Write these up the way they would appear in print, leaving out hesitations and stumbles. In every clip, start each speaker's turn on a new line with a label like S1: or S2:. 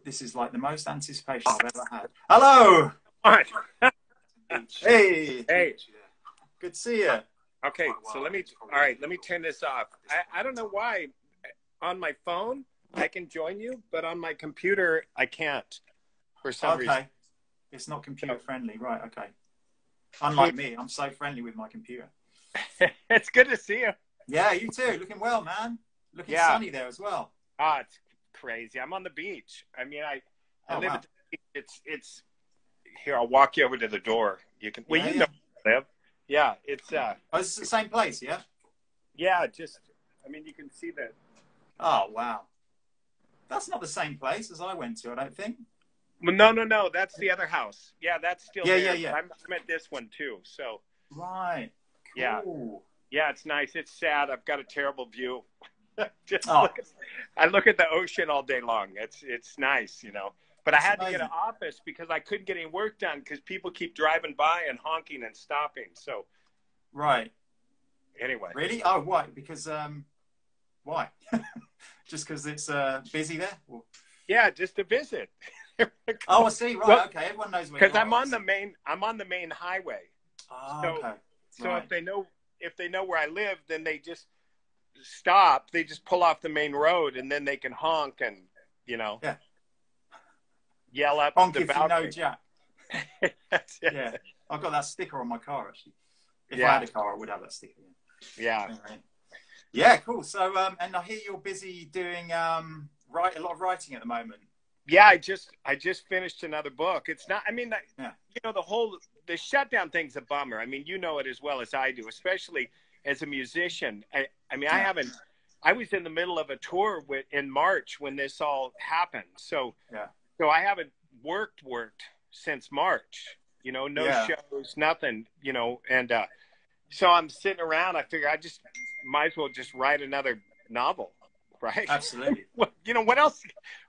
S1: This is like the most anticipation I've ever had. Hello. Hey.
S2: Hey.
S1: Good to see you.
S2: Okay, so let me turn this off. I don't know why on my phone I can join you, but on my computer I can't for some reason.
S1: Okay. It's not computer friendly, right? Okay. Unlike me, I'm so friendly with my computer.
S2: It's good to see you.
S1: Yeah, you too. Looking well, man. Looking sunny there as well.
S2: Ah, it's crazy. I'm on the beach. I mean, I live at the beach. It's here. I'll walk you over to the door. You can. Well, you know where I live. Yeah, it's.
S1: Oh, it's the same place, yeah.
S2: Yeah, just. I mean, you can see that.
S1: Oh wow, that's not the same place as I went to. I don't think.
S2: Well, no. That's the other house. Yeah, that's still there.
S1: Yeah.
S2: I'm at this one too. So.
S1: Right.
S2: Cool. Yeah, it's nice. It's sad. I've got a terrible view. I look at the ocean all day long. It's nice, you know. But I had to get an office because I couldn't get any work done because people keep driving by and honking and stopping. So. Right. Anyway.
S1: Really? Oh, why? Because why? Just because it's busy there? Or...
S2: Yeah, just to visit.
S1: Oh, I see. Right. Well, okay. Everyone knows where.
S2: Because I'm on the main highway.
S1: Oh,
S2: so,
S1: okay.
S2: So if they know where I live, then they just stop. They just pull off the main road, and then they can honk and yell up
S1: honk
S2: the
S1: if
S2: balcony.
S1: You know Jack. Yeah, I've got that sticker on my car actually. If I had a car, I would have that sticker.
S2: Yeah.
S1: Anyway. Yeah, cool. So, and I hear you're busy doing a lot of writing at the moment.
S2: Yeah, I just finished another book. It's not. I mean, the shutdown thing's a bummer. I mean, you know it as well as I do, especially as a musician. I mean, I was in the middle of a tour in March when this all happened. So I haven't worked since March. You know, no shows, nothing. You know, and so I'm sitting around. I figure I just might as well just write another novel, right?
S1: Absolutely.
S2: Well, you know, what else?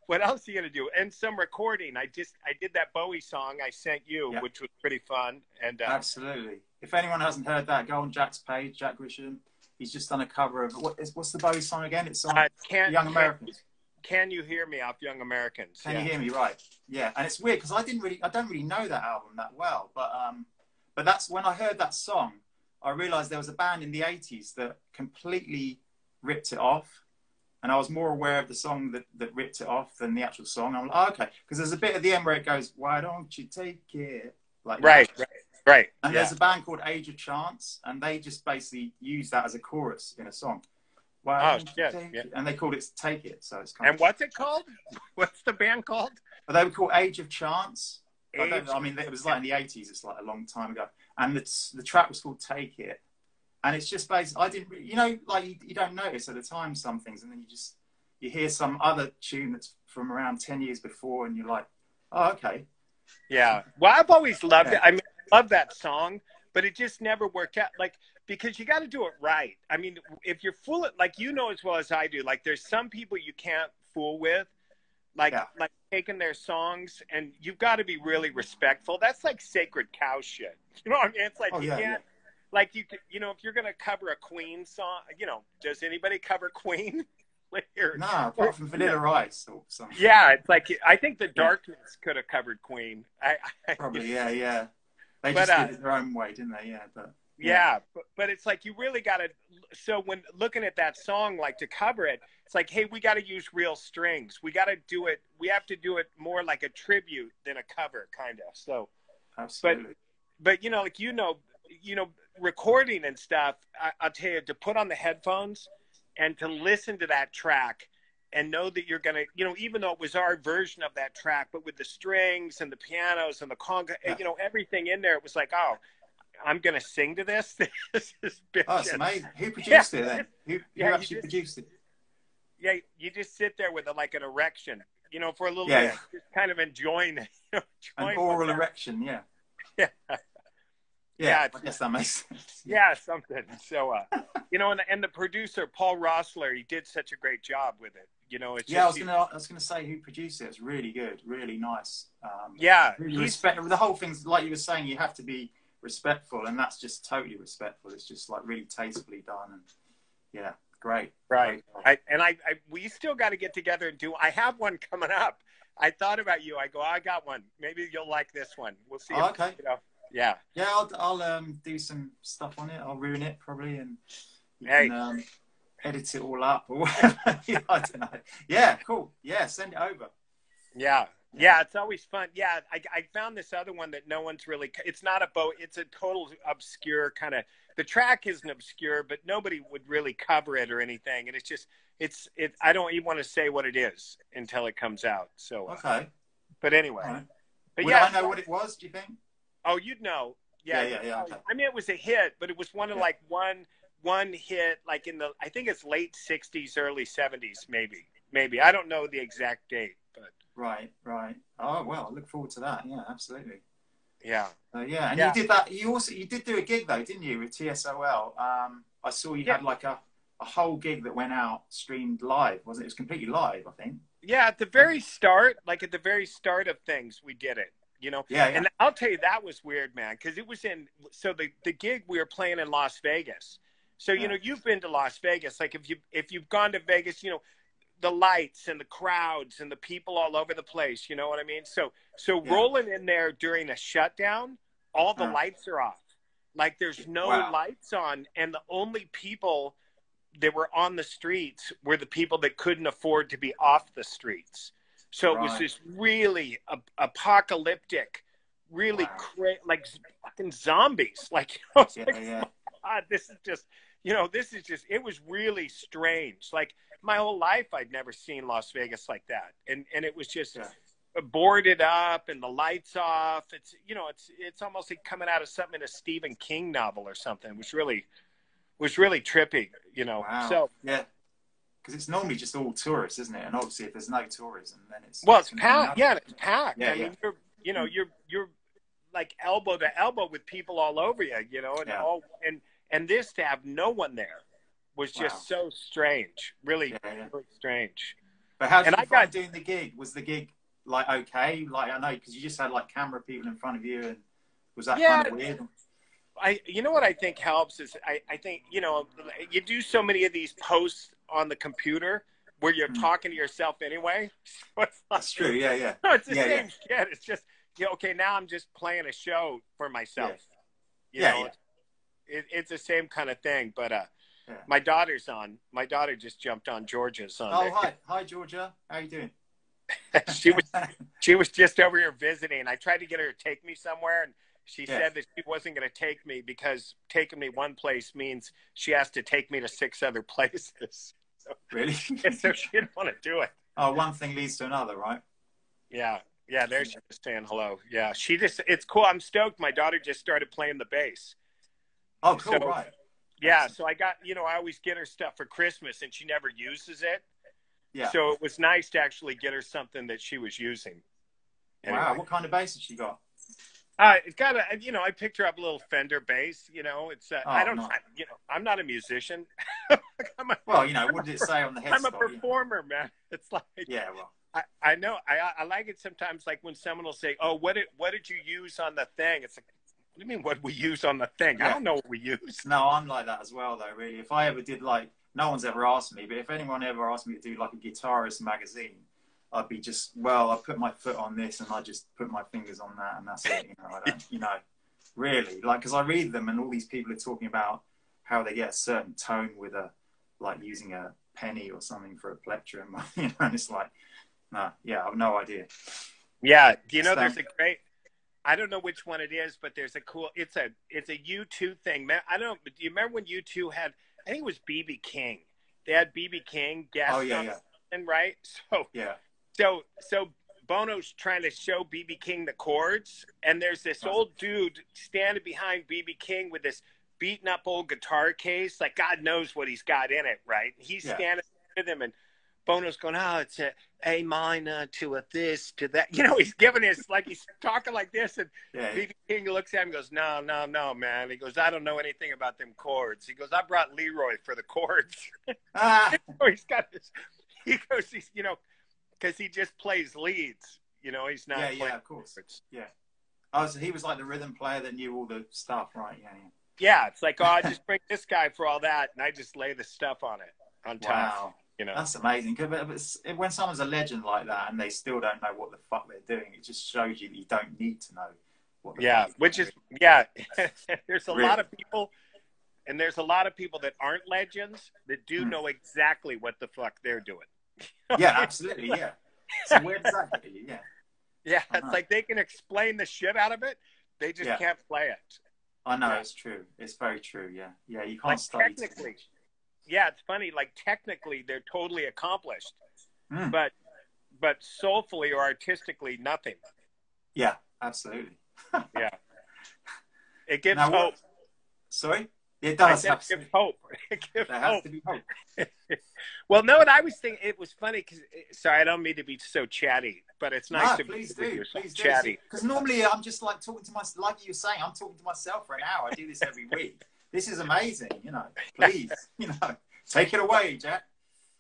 S2: What else are you going to do? And some recording. I did that Bowie song I sent you, which was pretty fun. And
S1: absolutely. If anyone hasn't heard that, go on Jack's page, Jack Grisham. He's just done a cover of what's the Bowie song again? It's on Young Americans.
S2: Can You Hear Me off Young Americans?
S1: Can You Hear Me? Right. Yeah, and it's weird because I don't really know that album that well, but that's when I heard that song, I realised there was a band in the '80s that completely ripped it off. And I was more aware of the song that ripped it off than the actual song. I'm like, oh, okay. Because there's a bit at the end where it goes, why don't you take it? Like
S2: right.
S1: And there's a band called Age of Chance, and they just basically use that as a chorus in a song. Why don't you take it? And they called it Take It. So it's kind
S2: of... what's it called? What's the band called?
S1: They were called Age of Chance. I mean, it was like in the 80s. It's like a long time ago. And the track was called Take It. And it's just basically, I didn't, like you don't notice at the time some things, and then you hear some other tune that's from around 10 years before, and you're like, oh, okay.
S2: Yeah. Well, I've always loved it. I mean, I love that song, but it just never worked out. Like, because you got to do it right. I mean, if you're like you know as well as I do, like there's some people you can't fool with, like taking their songs, and you've got to be really respectful. That's like sacred cow shit. You know what I mean? It's like you can't. Yeah. Like, you know, if you're going to cover a Queen song, you know, does anybody cover Queen?
S1: No, apart from Vanilla Ice or something.
S2: Yeah, it's like, I think the Darkness could have covered Queen.
S1: Probably, yeah. They just did it their own way, didn't they? Yeah,
S2: but it's like, you really got to, so when looking at that song, like to cover it, it's like, hey, we got to use real strings. We got to do it, we have to do it more like a tribute than a cover, kind of. So,
S1: absolutely.
S2: But you know, like, you know, recording and stuff, I'll tell you, to put on the headphones and to listen to that track and know that you're going to, you know, even though it was our version of that track, but with the strings and the pianos and the conga, you know, everything in there, it was like, oh, I'm going to sing to this. This is bitchin'.
S1: Oh, it's amazing. Who produced it then? Who actually produced it?
S2: Yeah, you just sit there with like an erection, you know, for a little bit, just kind of enjoying it. You know,
S1: an oral erection, yeah.
S2: Yeah,
S1: I guess that makes sense.
S2: Yeah, something. So, you know, and the producer, Paul Rossler, he did such a great job with it. You know, it's
S1: I was gonna say who produced it. It's really good, really nice.
S2: Really
S1: the whole thing's like you were saying. You have to be respectful, and that's just totally respectful. It's just like really tastefully done, and great.
S2: Right.
S1: Great.
S2: We still got to get together and do. I have one coming up. I thought about you. I go, I got one. Maybe you'll like this one. We'll see.
S1: Oh, okay.
S2: Yeah.
S1: Yeah, I'll do some stuff on it. I'll ruin it probably, and you can edit it all up or whatever. I don't know. Yeah, cool. Yeah, send it over.
S2: Yeah. Yeah, it's always fun. Yeah, I found this other one that no one's really. It's not a boat. It's a total obscure kind of. The track isn't obscure, but nobody would really cover it or anything. And it's just, I don't even want to say what it is until it comes out. So
S1: okay.
S2: But anyway,
S1: right.
S2: But
S1: would I know what it was? Do you think?
S2: Oh, you'd know. Yeah.
S1: Okay.
S2: I mean, it was a hit, but it was one of like one hit, like in the, I think it's late '60s, early '70s, maybe. I don't know the exact date, but. Right.
S1: Oh well, I look forward to that. Yeah, absolutely.
S2: Yeah.
S1: Yeah, and you did that. You did do a gig though, didn't you, with T.S.O.L? I saw you had like a whole gig that went out streamed live, wasn't it? It was completely live, I think.
S2: Yeah, at the very start, of things, we did it. You know.
S1: Yeah.
S2: And I'll tell you, that was weird, man, because it was so the gig we were playing in Las Vegas. So you know, you've been to Las Vegas. Like if you've gone to Vegas, you know, the lights and the crowds and the people all over the place, you know what I mean? So rolling in there during a shutdown, all the lights are off. Like there's no lights on, and the only people that were on the streets were the people that couldn't afford to be off the streets. So it was this really apocalyptic, really like fucking zombies. Like, I was God, this is just, you know, it was really strange. Like, my whole life, I'd never seen Las Vegas like that. And it was just boarded up and the lights off. It's, you know, it's almost like coming out of something in a Stephen King novel or something. It was really trippy, you know.
S1: Wow.
S2: So,
S1: yeah. Because it's normally just all tourists, isn't it? And obviously if there's no tourism, then it's...
S2: Well, it's packed. Yeah, it's packed.
S1: Yeah,
S2: I mean, you're like elbow to elbow with people all over you, you know, and this to have no one there was just so strange, really strange.
S1: But how did you find doing the gig? Was the gig like okay? Like, I know because you just had like camera people in front of you, and was that kind of weird?
S2: You know what I think helps is I think, you know, you do so many of these posts on the computer where you're talking to yourself anyway. So
S1: that's true. Yeah.
S2: No, it's the same shit. It's just, you know, okay, now I'm just playing a show for myself. You know, it's the same kind of thing, but my daughter just jumped on. Georgia's on.
S1: Oh, hi Georgia, how you doing?
S2: she was just over here visiting. I tried to get her to take me somewhere, and she said that she wasn't going to take me because taking me one place means she has to take me to 6 other places. So,
S1: really?
S2: So she didn't want to do it.
S1: Oh, one thing leads to another, right?
S2: Yeah, there she was saying hello. Yeah, it's cool. I'm stoked. My daughter just started playing the bass.
S1: Oh, cool, right.
S2: Yeah, so I got, you know, I always get her stuff for Christmas, and she never uses it. Yeah. So it was nice to actually get her something that she was using.
S1: Anyway. Wow, what kind of bass has she got?
S2: It's got a, you know, I picked her up a little Fender bass, you know, it's, you know, I'm not a musician.
S1: Well, you know, what did it say on the headstock?
S2: I'm a performer, man. It's like, I know. I like it sometimes, like when someone will say, oh, what did you use on the thing? It's like, what do you mean what we use on the thing? I don't know what we use.
S1: No, I'm like that as well, though, really. If I ever did, like, no one's ever asked me, but if anyone ever asked me to do, like, a guitarist magazine, I'd be just, I put my foot on this and I just put my fingers on that and that's it, you know. I don't, you know, really. Like, because I read them and all these people are talking about how they get a certain tone with like, using a penny or something for a plectrum, you know, and it's like, no, I have no idea.
S2: Yeah, you know, there's a great... I don't know which one it is, but there's a cool. It's a U2 thing, man. I don't know. But do you remember when U2 had? I think it was BB King. They had BB King guest on, right? So So Bono's trying to show BB King the chords, and there's this old dude standing behind BB King with this beaten up old guitar case, like God knows what he's got in it, right? He's standing with him, and Bono's going, oh, it's A minor to a this to that. You know, he's giving his, like, he's talking like this, and BB King looks at him and goes, no, man. He goes, I don't know anything about them chords. He goes, I brought Leroy for the chords. He's got this, he goes, he's, you know, because he just plays leads. You know, he's not playing.
S1: Yeah, of course. Yeah. Oh, so he was like the rhythm player that knew all the stuff, right?
S2: Yeah, it's like, oh, I just bring this guy for all that, and I just lay the stuff on it, on top.
S1: Wow.
S2: You know,
S1: that's amazing. When someone's a legend like that and they still don't know what the fuck they're doing, it just shows you that you don't need to know what the fuck
S2: which is there's a
S1: really?
S2: lot of people, and there's a lot of people that aren't legends that do know exactly what the fuck they're doing.
S1: Yeah, absolutely. Yeah. So where does that get you? Yeah.
S2: Yeah, it's like they can explain the shit out of it. They just can't play it.
S1: I know, it's true. It's very true, yeah. Yeah, you can't
S2: like
S1: study
S2: technically. Yeah, it's funny. Like technically, they're totally accomplished, but soulfully or artistically, nothing.
S1: Yeah, absolutely.
S2: Yeah, it gives hope.
S1: Sorry? It does.
S2: It gives hope. It gives
S1: there
S2: hope.
S1: has to be hope.
S2: Well, no, what I was thinking, it was funny because, sorry, I don't mean to be so chatty, but it's nice to be chatty.
S1: Because normally I'm just like talking to myself, like you were saying, I'm talking to myself for an hour. I do this every week. This is amazing, you know. Please, you know, take it away, Jack.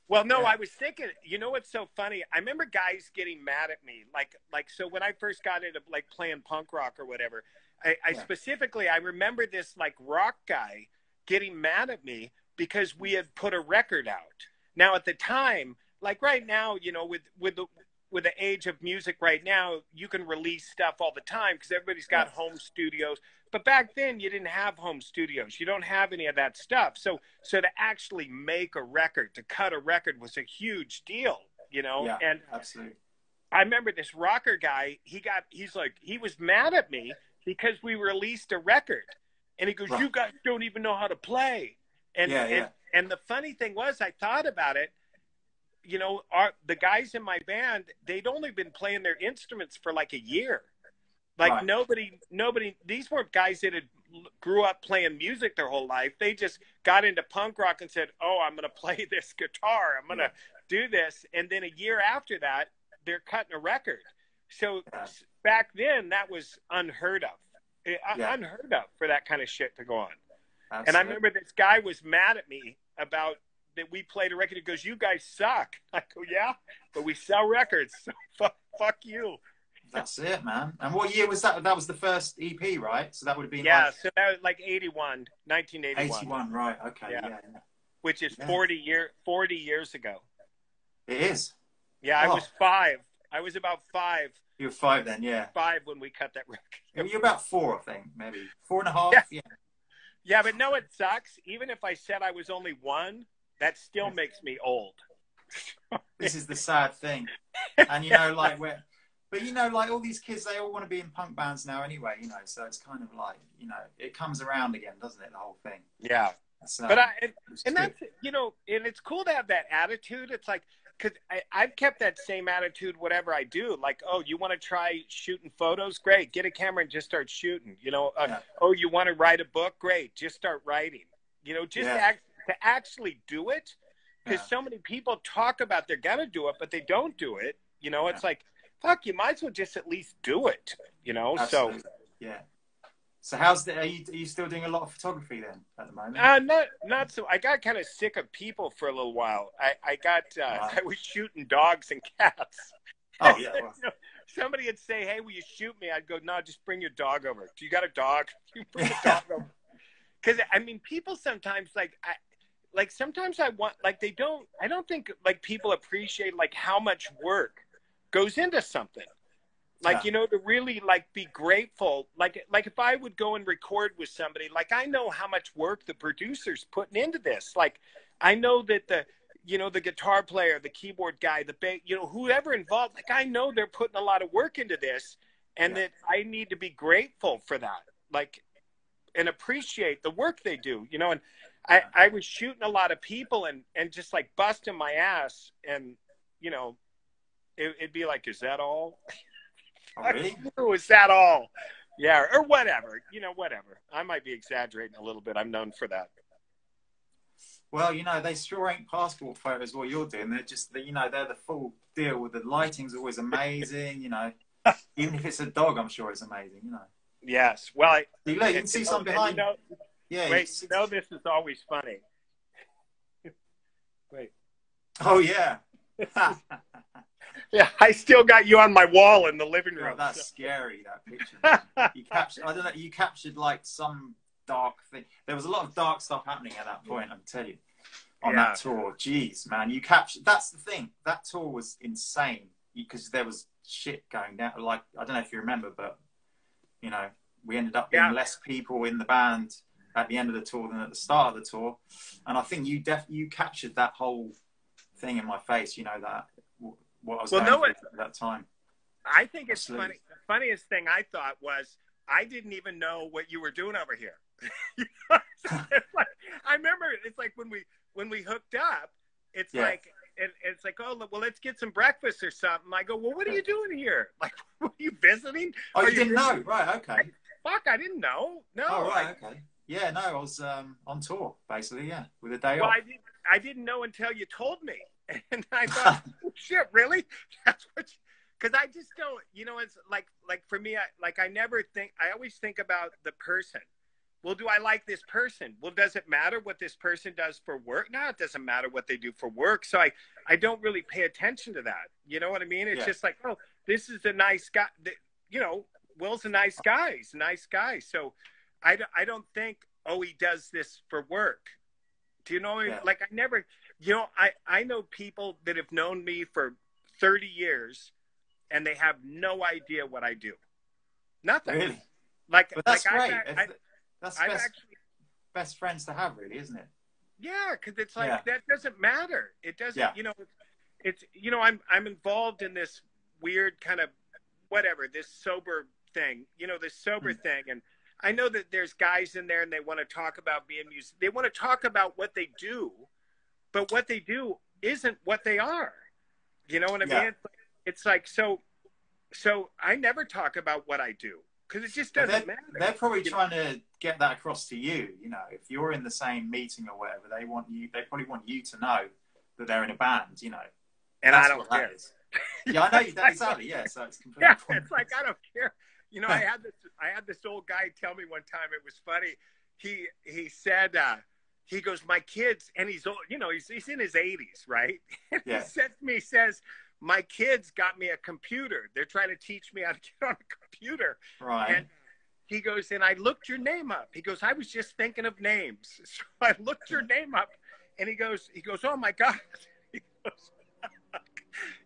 S2: Well, no, I was thinking, you know what's so funny? I remember guys getting mad at me. Like so when I first got into like playing punk rock or whatever, I specifically, I remember this like rock guy getting mad at me because we had put a record out. Now at the time, like right now, you know, with the age of music right now, you can release stuff all the time because everybody's got home studios. But back then, you didn't have home studios. You don't have any of that stuff. So to actually make a record, to cut a record was a huge deal, you know?
S1: Yeah,
S2: and
S1: absolutely.
S2: I remember this rocker guy, he was mad at me because we released a record. And he goes, you guys don't even know how to play. And the funny thing was, I thought about it, you know, the guys in my band, they'd only been playing their instruments for like a year. Like nobody, these weren't guys that had grew up playing music their whole life. They just got into punk rock and said, oh, I'm going to play this guitar. I'm going to do this. And then a year after that, they're cutting a record. So back then that was unheard of. Unheard of for that kind of shit to go on. Absolutely. And I remember this guy was mad at me about that we played a record. He goes, you guys suck. I go, yeah, but we sell records. So fuck you.
S1: That's it, man. And what year was that? That was the first EP, right? So that would have been
S2: so that was like 1981.
S1: 81, right? Okay, yeah.
S2: Which is 40 years ago.
S1: It is.
S2: Yeah, I was 5. I was about 5.
S1: You were 5 then, yeah.
S2: 5 when we cut that record.
S1: You're about 4, I think, maybe 4.5.
S2: Yeah, but no, it sucks. Even if I said I was only 1, that still makes me old.
S1: This is the sad thing, and you know, like But, you know, like all these kids, they all want to be in punk bands now anyway, you know, so it's kind of like, you know, it comes around again, doesn't it, the whole thing?
S2: Yeah.
S1: So,
S2: but that's, you know, and it's cool to have that attitude. It's like, because I've kept that same attitude, whatever I do. Like, oh, you want to try shooting photos? Great. Get a camera and just start shooting. You know, oh, you want to write a book? Great. Just start writing. You know, just to actually do it. Because so many people talk about they're going to do it, but they don't do it. You know, it's like, fuck, you might as well just at least do it, you know?
S1: Absolutely. So So are you still doing a lot of photography then at the moment?
S2: Not so. I got kind of sick of people for a little while. I was shooting dogs and cats.
S1: Oh yeah. Well.
S2: You know, somebody would say, "Hey, will you shoot me?" I'd go, "No, just bring your dog over." Do you got a dog? You bring a dog over. Because I mean, people sometimes sometimes I want I don't think like people appreciate like how much work goes into something. Like, you know, to really like be grateful. Like if I would go and record with somebody, like I know how much work the producer's putting into this. Like I know that the guitar player, the keyboard guy, the bass, you know, whoever involved, like I know they're putting a lot of work into this and that I need to be grateful for that. Like, and appreciate the work they do, you know, and I was shooting a lot of people and just like busting my ass and, you know, it'd be like, is that all?
S1: Oh, really?
S2: Is that all? Yeah, or whatever. You know, whatever. I might be exaggerating a little bit. I'm known for that.
S1: Well, you know, they sure ain't passport photos what you're doing. They're just, you know, they're the full deal with the lighting's always amazing, you know. Even if it's a dog, I'm sure it's amazing, you know.
S2: Yes. Well,
S1: you can see something behind
S2: you. Know,
S1: yeah.
S2: Wait, you know this is always funny. Wait.
S1: Oh, yeah.
S2: Yeah, I still got you on my wall in the living room.
S1: Oh, that's scary, that picture. You captured like some dark thing. There was a lot of dark stuff happening at that point, I can tell you. on that tour. Jeez, man, you captured. That's the thing. That tour was insane because there was shit going down. Like, I don't know if you remember, but you know, we ended up being less people in the band at the end of the tour than at the start of the tour. And I think you captured that whole thing in my face. You know, that what I was going through at that time.
S2: I think it's funny. The funniest thing I thought was I didn't even know what you were doing over here. It's like, I remember it's like when we hooked up, it's like it's like, oh well, let's get some breakfast or something. I go, well, what are you doing here? Like, were you visiting?
S1: Oh, you didn't know, right? Okay.
S2: I didn't know. No.
S1: Oh, right. Okay. Yeah, no, I was on tour basically. Yeah, with a day off.
S2: I didn't know until you told me, and I thought, oh, shit, really? That's what. Because I just don't, you know, it's like for me, I always think about the person. Well, do I like this person? Well, does it matter what this person does for work? No, it doesn't matter what they do for work. So I don't really pay attention to that. You know what I mean? It's just like, oh, this is a nice guy. You know, Will's a nice guy. He's a nice guy. So I don't think, oh, he does this for work. Do you know? Yeah. Like I never, you know, I know people that have known me for 30 years and they have no idea what I do. Nothing.
S1: Really?
S2: Like,
S1: but that's great. That's best friends to have, really, isn't it?
S2: Yeah, because it's like that doesn't matter. It doesn't. You know, it's you know, I'm involved in this weird kind of whatever, this sober thing. You know, this sober thing, and I know that there's guys in there and they want to talk about being music. They want to talk about what they do, but what they do isn't what they are. You know what I mean? It's like so I never talk about what I do. Because it just doesn't matter.
S1: They're probably trying to get that across to you. You know, if you're in the same meeting or whatever, they probably want you to know that they're in a band. You know,
S2: and I don't care.
S1: Yeah, I know you. Exactly. Yeah, so it's completely.
S2: It's like I don't care. You know, I had this old guy tell me one time. It was funny. He said he goes, my kids, and he's old. You know, he's in his 80s, right? And he said to me, he says, my kids got me a computer. They're trying to teach me how to get on a computer.
S1: Right.
S2: And he goes, and I looked your name up. He goes, I was just thinking of names. So I looked your name up, and he goes, oh my God. He goes,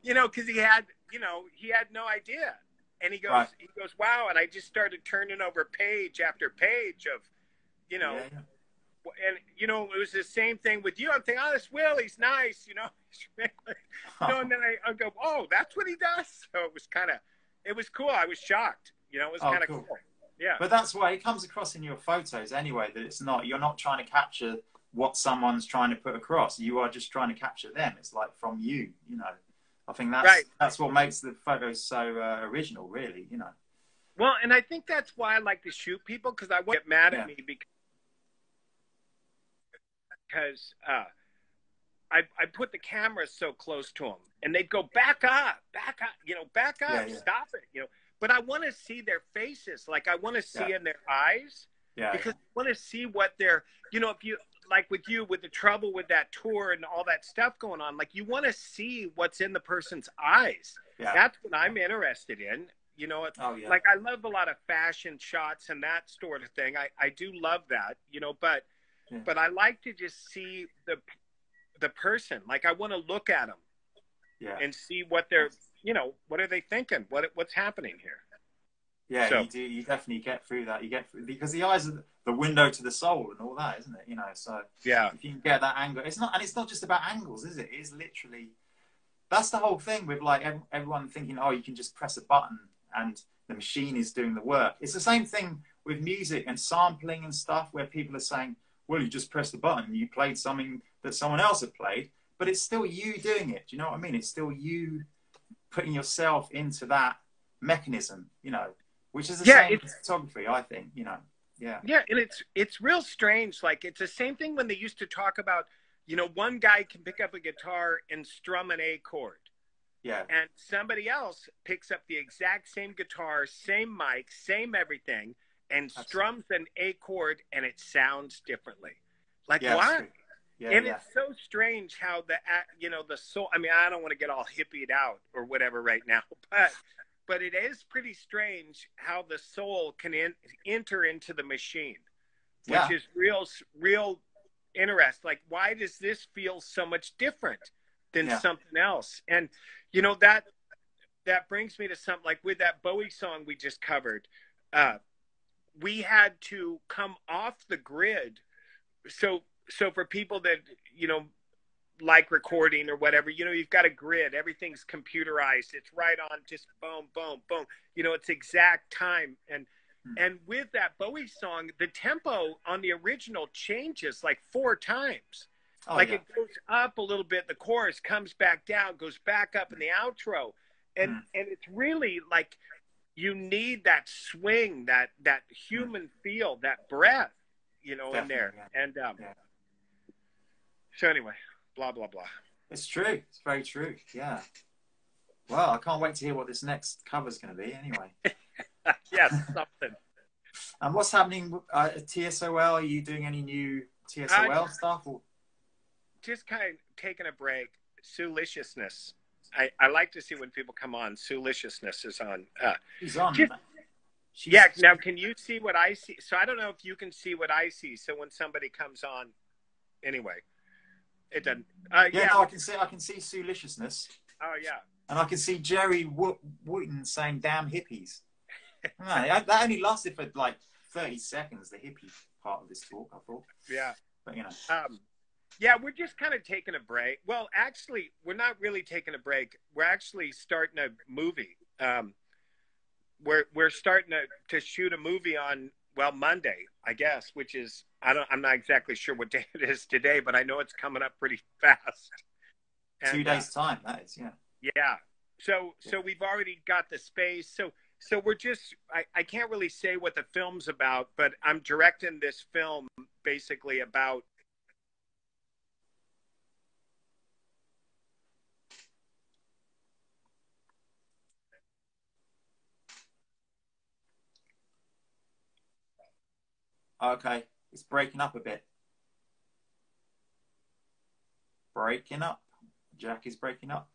S2: you know, because he had no idea. And he goes, wow. And I just started turning over page after page of, you know, and, you know, it was the same thing with you. I'm thinking, oh, this Will, he's nice, you know. You know, and then I go, oh, that's what he does? So it was cool. I was shocked. You know, it was kind of cool. Yeah.
S1: But that's why it comes across in your photos anyway, that you're not trying to capture what someone's trying to put across. You are just trying to capture them. It's like from you, you know. I think that's what makes the photos so original, really, you know.
S2: Well, and I think that's why I like to shoot people, because I won't get mad at me because I put the camera so close to them, and they'd go, back up, you know, stop it, you know. But I want to see their faces, like I want to see in their eyes, because I want to see what they're, you know, if you, like with you, with the trouble with that tour and all that stuff going on, like you want to see what's in the person's eyes. Yeah. That's what I'm interested in. You know, like I love a lot of fashion shots and that sort of thing. I do love that, you know, but I like to just see the person. Like I want to look at them and see what they're, you know, what are they thinking? What's happening here?
S1: Yeah, so, you do. You definitely get through that. Because the eyes are the window to the soul and all that, isn't it? You know, so if you can get that angle, it's not just about angles, is it? It is literally, that's the whole thing with like everyone thinking, oh, you can just press a button and the machine is doing the work. It's the same thing with music and sampling and stuff, where people are saying, well, you just press the button and you played something that someone else had played, but it's still you doing it. Do you know what I mean? It's still you putting yourself into that mechanism, you know, which is the same as photography, I think, you know. Yeah,
S2: and it's real strange. Like it's the same thing when they used to talk about, you know, one guy can pick up a guitar and strum an A chord. Yeah. And somebody else picks up the exact same guitar, same mic, same everything, and strums an A chord, and it sounds differently. Like, why? Yeah, and it's so strange how the soul, I mean, I don't want to get all hippied out or whatever right now, but it is pretty strange how the soul can enter into the machine, which is real interest. Like, why does this feel so much different than
S1: Yeah.
S2: something else? And, you know, that brings me to something like with that Bowie song we just covered, we had to come off the grid. So for people that, you know, like recording or whatever, you know, you've got a grid, everything's computerized, it's right on, just boom, boom, boom, you know, it's exact time. And with that Bowie song, the tempo on the original changes like 4 times. It goes up a little bit, the chorus comes back down, goes back up in the outro. And it's really like, you need that swing, that human feel, that breath, you know, in there. And so anyway, blah, blah, blah.
S1: It's true. It's very true. Yeah. Well, I can't wait to hear what this next cover is going to be anyway.
S2: Yes, something.
S1: And what's happening at T.S.O.L? Are you doing any new T.S.O.L stuff? Or?
S2: Just kind of taking a break. Sulliciousness. I like to see when people come on. Sulliciousness is on.
S1: She's on.
S2: Yeah. Now, can you see what I see? So I don't know if you can see what I see. So when somebody comes on, anyway, it doesn't.
S1: Yeah, no, I can see Sulliciousness.
S2: Oh yeah.
S1: And I can see Jerry Wooten saying "damn hippies." No, that only lasted for like 30 seconds. The hippie part of this talk, I thought. Yeah. But you know.
S2: Yeah, we're just kind of taking a break. Well, actually, we're not really taking a break. We're actually starting a movie. We're starting to shoot a movie on, well, Monday, I guess, which is, I'm not exactly sure what day it is today, but I know it's coming up pretty fast.
S1: And, 2 days time, that is, yeah.
S2: Yeah. So we've already got the space. So we're just, I can't really say what the film's about, but I'm directing this film basically about
S1: Okay, it's breaking up a bit. Breaking up. Jack is breaking up,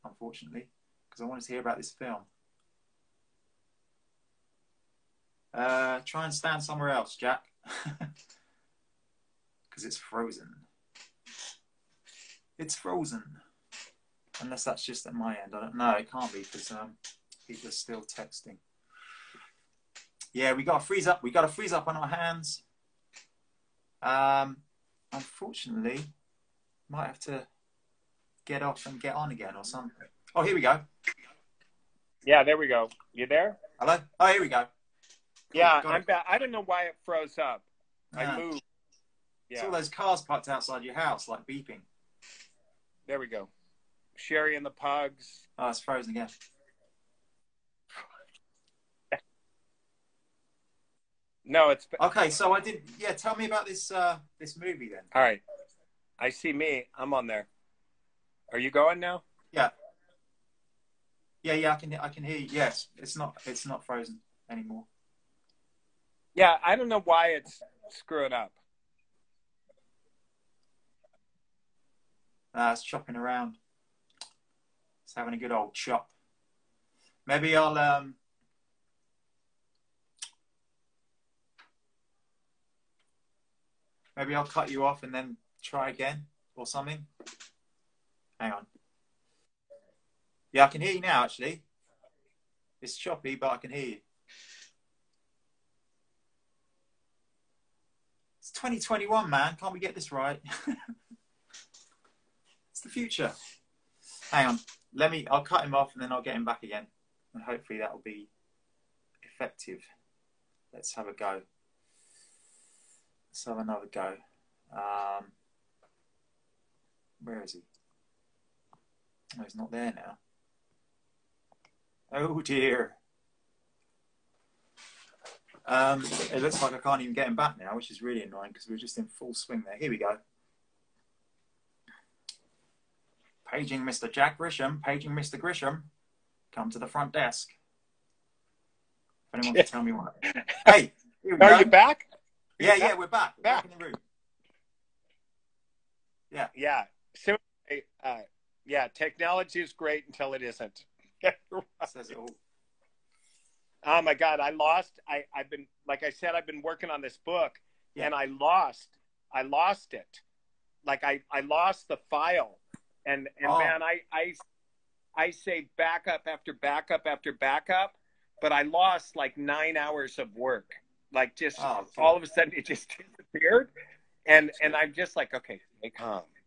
S1: unfortunately, because I wanted to hear about this film. Try and stand somewhere else, Jack, because it's frozen. It's frozen. Unless that's just at my end. I don't know. It can't be because people are still texting. Yeah, we got to freeze up. We got to freeze up on our hands. Unfortunately, might have to get off and get on again or something. Oh, here we go.
S2: Yeah, there we go. You there?
S1: Hello? Oh, here we go. Cool.
S2: Yeah, I'm back. I don't know why it froze up. I moved. Yeah.
S1: It's all those cars parked outside your house, like beeping.
S2: There we go. Sherry and the Pugs.
S1: Oh, it's frozen again.
S2: No, it's
S1: okay. So I did. Yeah, tell me about this this movie then.
S2: All right, I see me. I'm on there. Are you going now?
S1: Yeah. Yeah. I can hear you. Yes, it's not frozen anymore.
S2: Yeah, I don't know why it's screwing up.
S1: It's chopping around. It's having a good old chop. Maybe I'll cut you off and then try again or something. Hang on. Yeah, I can hear you now, actually. It's choppy, but I can hear you. It's 2021, man. Can't we get this right? It's the future. Hang on. I'll cut him off and then I'll get him back again. And hopefully that will be effective. Let's have a go. Let's have another go. Where is he? Oh, he's not there now. Oh dear. It looks like I can't even get him back now, which is really annoying because we were just in full swing there. Here we go. Paging Mr. Jack Grisham. Paging Mr. Grisham. Come to the front desk. If anyone can tell me what. Hey, here we go.
S2: Are you back?
S1: Yeah, we're back. We're back in the room. Yeah.
S2: Yeah. So, yeah, technology is great until it isn't.
S1: Says it all.
S2: Oh my God, I've been, like I said, I've been working on this book and I lost it. like I lost the file, and man, I saved backup after backup after backup, but I lost like 9 hours of work. Like just all of a sudden it just disappeared, and I'm just like, okay,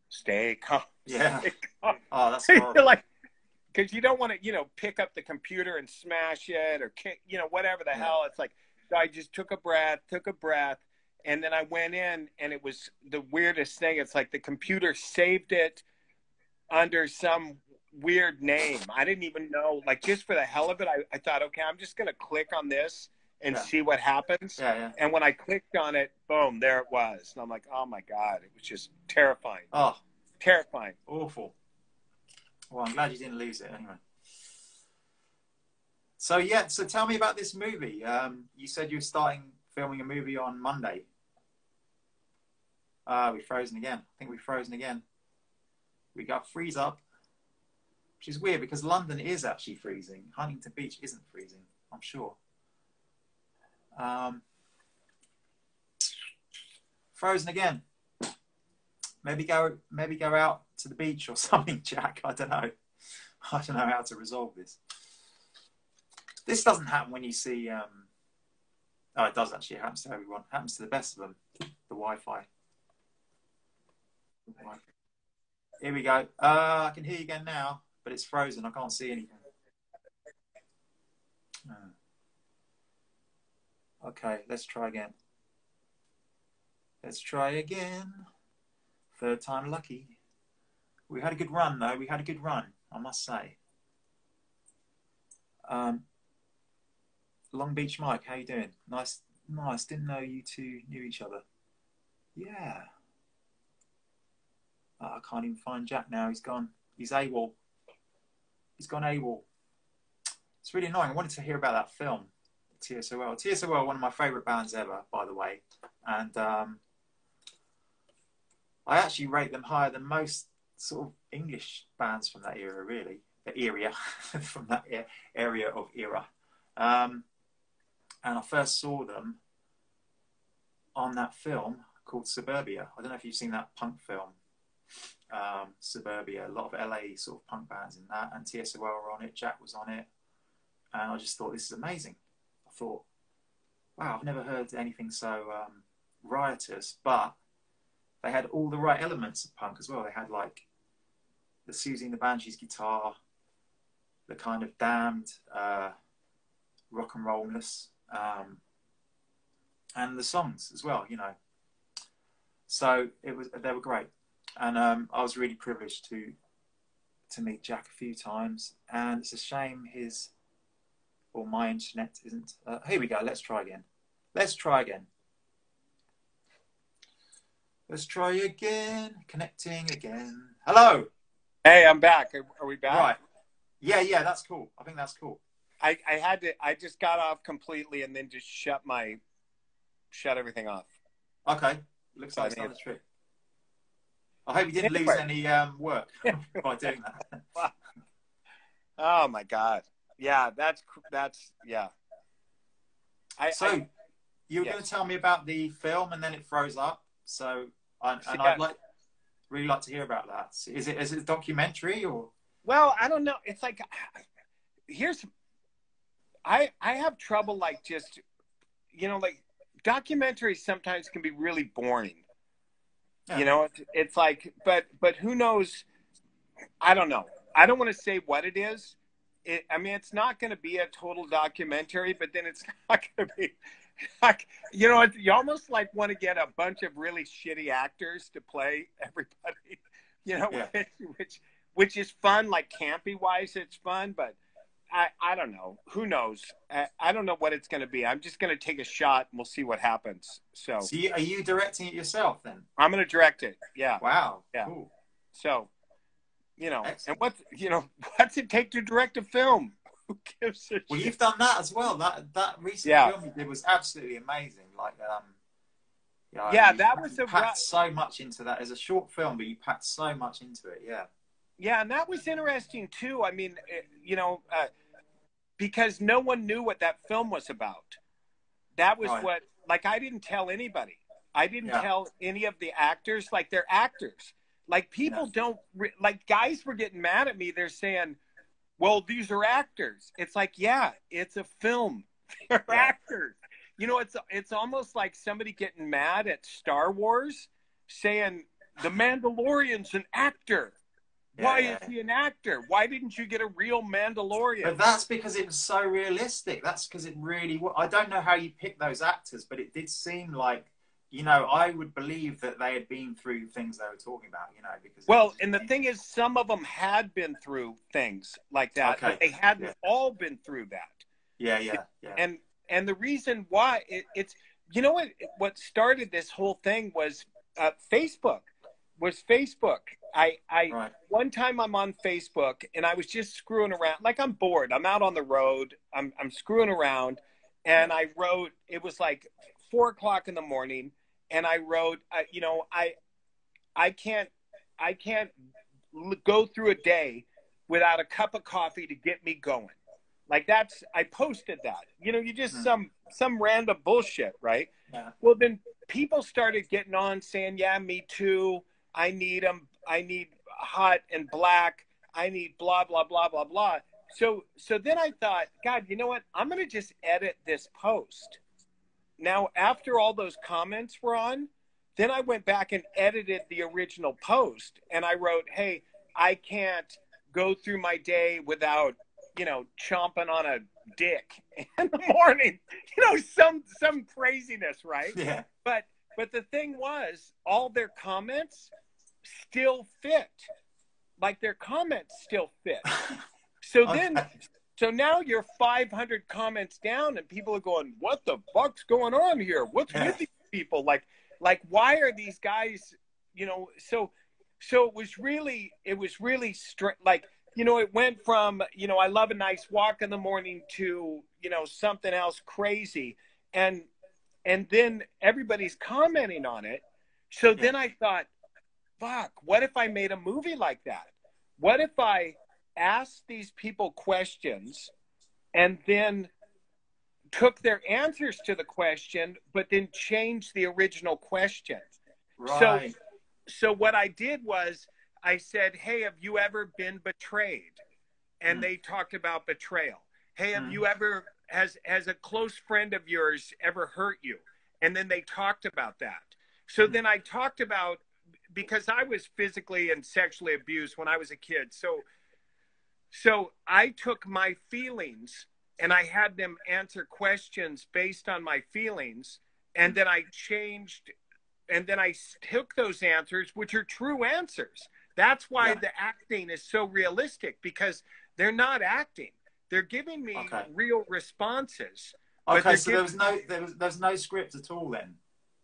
S2: stay calm.
S1: Yeah.
S2: Stay calm.
S1: Oh, that's horrible.
S2: Like, because you don't want to, pick up the computer and smash it or, whatever the hell. It's like, so I just took a breath, and then I went in, and it was the weirdest thing. It's like the computer saved it under some weird name. I didn't even know, like, just for the hell of it, I thought, okay, I'm just going to click on this and see what happens.
S1: Yeah.
S2: And when I clicked on it, boom, there it was. And I'm like, oh my God, it was just terrifying.
S1: Oh,
S2: terrifying.
S1: Awful. Well, I'm glad you didn't lose it anyway. So tell me about this movie. You said you were starting filming a movie on Monday. We've frozen again. I think we've frozen again. We got freeze up, which is weird because London is actually freezing. Huntington Beach isn't freezing, I'm sure. Frozen again. Maybe go out to the beach or something, Jack. I don't know how to resolve this. This doesn't happen when you see. Oh, it does actually. It happens to everyone. It happens to the best of them. The Wi-Fi. Here we go. I can hear you again now, but it's frozen. I can't see anything. Okay, let's try again. Third time lucky. We had a good run, though. I must say. Long Beach Mike, how you doing? Nice. Didn't know you two knew each other. Yeah. I can't even find Jack now. He's gone. He's AWOL. He's gone AWOL. It's really annoying. I wanted to hear about that film, T.S.O.L. T.S.O.L, one of my favourite bands ever, by the way. And I actually rate them higher than most sort of English bands from that era, really. From that area of era. And I first saw them on that film called Suburbia. I don't know if you've seen that punk film, Suburbia. A lot of LA sort of punk bands in that, and T.S.O.L were on it. Jack was on it. And I just thought, this is amazing. I thought, wow, I've never heard anything so riotous, but they had all the right elements of punk as well. They had like the Susie and the Banshees guitar, the kind of damned rock and rollness, and the songs as well, So they were great, and I was really privileged to meet Jack a few times, and it's a shame my internet isn't. Here we go. Let's try again. Connecting again. Hello.
S2: Hey, I'm back. Are we back?
S1: Right. Yeah. That's cool. I think that's cool.
S2: I just got off completely and then just shut everything off.
S1: Okay. Looks like it's done the trick. I hope you didn't lose any work by doing that.
S2: Oh my God. Yeah, that's yeah.
S1: You were going to tell me about the film and then it froze up. So I'd really like to hear about that. Is it a documentary or?
S2: Well, I don't know. It's like I have trouble like just like documentaries sometimes can be really boring. Yeah. It's like but who knows? I don't know. I don't want to say what it is. It's not going to be a total documentary, but then it's not going to be like, you almost like want to get a bunch of really shitty actors to play everybody, which is fun, like campy wise, it's fun, but I don't know. Who knows? I don't know what it's going to be. I'm just going to take a shot and we'll see what happens. So
S1: are you directing it yourself then?
S2: I'm going to direct it. Yeah.
S1: Wow.
S2: Yeah.
S1: Cool.
S2: So,
S1: excellent.
S2: And what's it take to direct a film? Who gives a shit?
S1: Well, you've done that as well. That recent film you did was absolutely amazing. Like,
S2: that was
S1: packed so much into that. As a short film, but you packed so much into it. Yeah.
S2: Yeah, and that was interesting too. Because no one knew what that film was about. That was what, like, I didn't tell anybody. I didn't tell any of the actors, like they're actors. Like people don't, like guys were getting mad at me. They're saying, well, these are actors. It's like, yeah, it's a film. They're actors. You know, it's almost like somebody getting mad at Star Wars saying the Mandalorian's an actor. Why is he an actor? Why didn't you get a real Mandalorian?
S1: But that's because it was so realistic. That's because it really, I don't know how you pick those actors, but it did seem like, you know, I would believe that they had been through things they were talking about, you know, because...
S2: Well, and the thing is, some of them had been through things like that, but they hadn't all been through that.
S1: Yeah.
S2: And the reason why it's, you know what started this whole thing was Facebook. One time I'm on Facebook and I was just screwing around. Like I'm bored. I'm out on the road. I'm screwing around. And I wrote, it was like 4:00 in the morning. And I wrote, you know, I can't go through a day without a cup of coffee to get me going. Like I posted that, you know, you just some random bullshit, right?
S1: Yeah.
S2: Well, then people started getting on saying, yeah, me too. I need them. I need hot and black. I need blah, blah, blah, blah, blah. So then I thought, God, you know what? I'm going to just edit this post. Now, after all those comments were on, then I went back and edited the original post. And I wrote, hey, I can't go through my day without, you know, chomping on a dick in the morning. You know, some craziness, right?
S1: Yeah.
S2: But the thing was, all their comments still fit. Like their comments still fit. So so now you're 500 comments down and people are going, what the fuck's going on here? What's with these people? Like, why are these guys, you know, so it was really like, you know, it went from, you know, I love a nice walk in the morning to, you know, something else crazy. And then everybody's commenting on it. So then I thought, fuck, what if I made a movie like that? What if I asked these people questions and then took their answers to the question, but then changed the original question?
S1: Right.
S2: So what I did was I said, hey, have you ever been betrayed? And they talked about betrayal. Hey, have you ever, has a close friend of yours ever hurt you? And then they talked about that. So then I talked about, because I was physically and sexually abused when I was a kid. So I took my feelings and I had them answer questions based on my feelings. And then I changed, and then I took those answers, which are true answers. That's why the acting is so realistic, because they're not acting. They're giving me real responses.
S1: Okay, so there was no script at all then?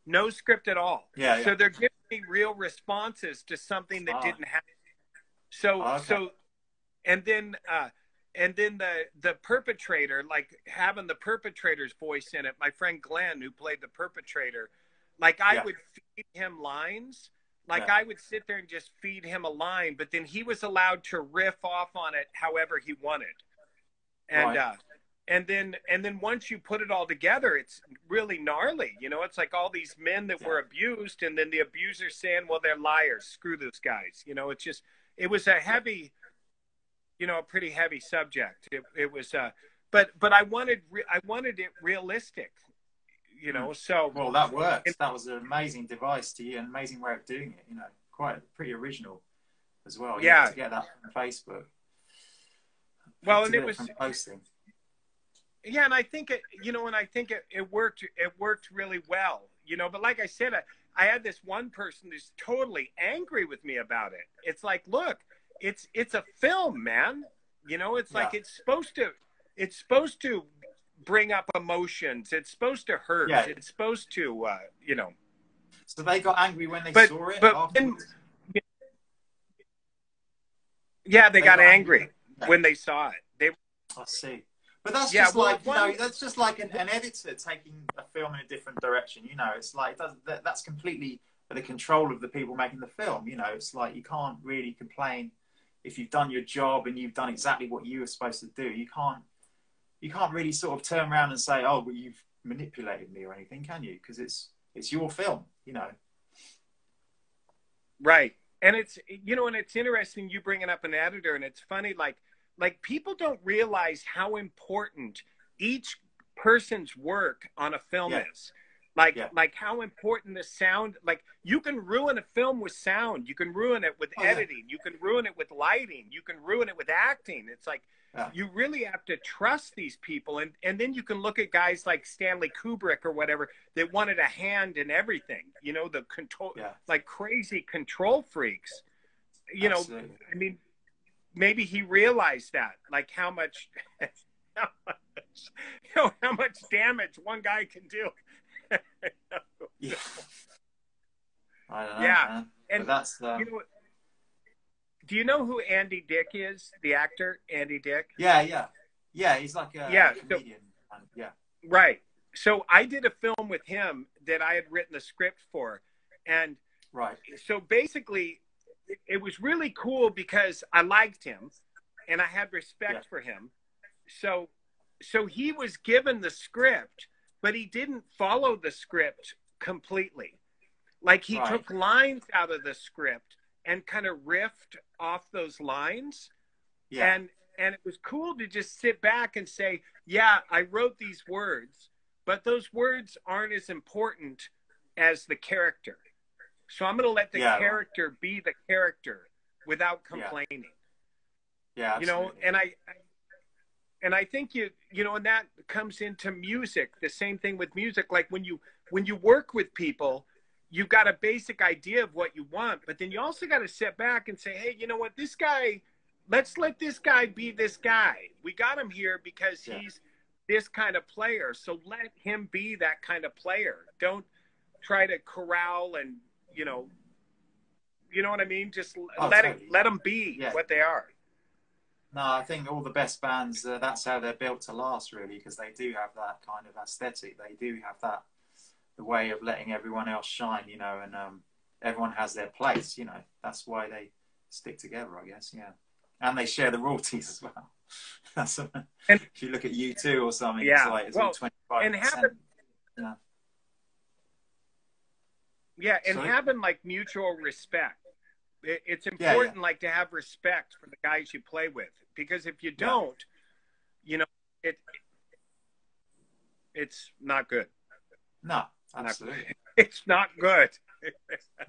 S2: No script at all.
S1: Yeah.
S2: So they're giving me real responses to something that didn't happen. So and then the perpetrator, like having the perpetrator's voice in it, my friend Glenn, who played the perpetrator, like I would feed him lines. Like I would sit there and just feed him a line, but then he was allowed to riff off on it however he wanted. And and then once you put it all together, it's really gnarly. You know, it's like all these men that were abused, and then the abuser saying, well, they're liars. Screw those guys. You know, it was a heavy, you know, a pretty heavy subject. It was, but I wanted it realistic, you know, so.
S1: Well, that worked. That was an amazing device to you, an amazing way of doing it, you know, pretty original as well.
S2: Yeah.
S1: To get that from Facebook.
S2: Well, and it was
S1: posting.
S2: Yeah, and I think it worked. It worked really well, you know. But like I said, I had this one person who's totally angry with me about it. It's like, look, it's a film, man. You know, it's like it's supposed to bring up emotions. It's supposed to hurt.
S1: Yeah.
S2: It's supposed to, you know.
S1: So they got angry when they saw it.
S2: Yeah, they got angry when they saw it.
S1: I see. But that's just that's just like an editor taking a film in a different direction. You know, it's like that's completely at the control of the people making the film. You know, it's like you can't really complain if you've done your job and you've done exactly what you were supposed to do. You can't really sort of turn around and say, oh, well, you've manipulated me or anything, can you? Because it's it's your film, you know.
S2: Right. And it's, you know, and it's interesting you bringing up an editor, and it's funny, like people don't realize how important each person's work on a film is. Like how important the sound, like you can ruin a film with sound, you can ruin it with editing, you can ruin it with lighting, you can ruin it with acting. It's like, you really have to trust these people. And then you can look at guys like Stanley Kubrick or whatever that wanted a hand in everything, you know, the control, like crazy control freaks, you know, I mean, maybe he realized that, like how much, how much damage one guy can do.
S1: Yeah. I don't know,
S2: man. And
S1: but that's
S2: you know, do you know who Andy Dick is? The actor Andy Dick?
S1: Yeah. He's like a comedian.
S2: Right. So I did a film with him that I had written the script for, and so basically, it was really cool because I liked him, and I had respect for him. So he was given the script, but he didn't follow the script completely. Like he took lines out of the script and kind of riffed off those lines. And it was cool to just sit back and say, yeah, I wrote these words, but those words aren't as important as the character. So I'm going to let the character be the character without complaining.
S1: Yeah,
S2: you know, and I think you know, and that comes into music, the same thing with music. Like when you work with people, you've got a basic idea of what you want, but then you also got to sit back and say, hey, you know what, this guy, let's let this guy be this guy. We got him here because he's this kind of player. So let him be that kind of player. Don't try to corral and, you know what I mean? Just let them be what they are.
S1: No, I think all the best bands, that's how they're built to last, really, because they do have that kind of aesthetic. They do have that, the way of letting everyone else shine, you know, and everyone has their place, you know. That's why they stick together, I guess, And they share the royalties as well. That's if you look at U2 or something, it's like it's all 25%. And
S2: having like mutual respect. It's important, like, to have respect for the guys you play with, because if you don't, you know, it's not good.
S1: No, absolutely,
S2: it's not good.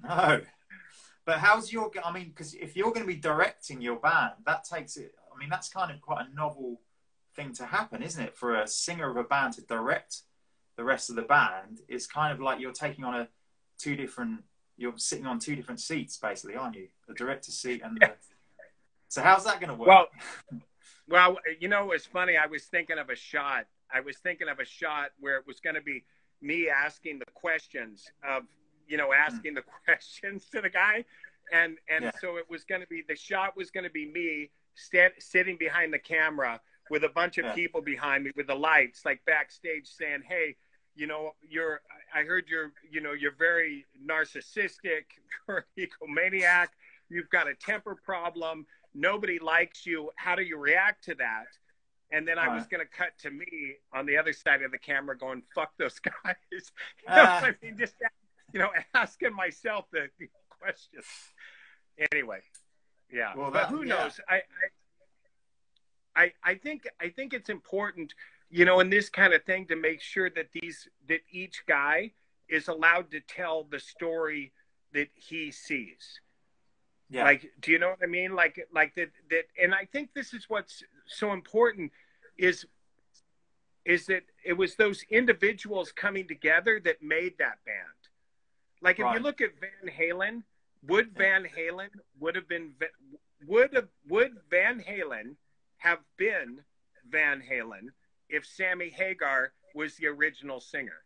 S1: No, but how's your? I mean, because if you're going to be directing your band, that takes it. I mean, that's kind of quite a novel thing to happen, isn't it? For a singer of a band to direct the rest of the band, it's kind of like you're taking on you're sitting on two different seats, basically, aren't you? The director's seat and the... So how's that going to work?
S2: Well, you know, it's funny. I was thinking of a shot where it was going to be me asking the questions of, you know, asking the questions to the guy. And so it was going to be, the shot was going to be me sitting behind the camera with a bunch of people behind me with the lights, like backstage, saying, hey, you know, I heard you're very narcissistic, you're an egomaniac, you've got a temper problem, nobody likes you, how do you react to that? And then I was going to cut to me on the other side of the camera going, fuck those guys. You know what I mean? Just, you know, asking myself the questions. Anyway, well, but who knows? I think it's important, you know, in this kind of thing, to make sure that each guy is allowed to tell the story that he sees. Yeah. Like, do you know what I mean? Like that, and I think this is what's so important is that it was those individuals coming together that made that band. Like, if you look at Van Halen, would Van Halen have been Van Halen if Sammy Hagar was the original singer?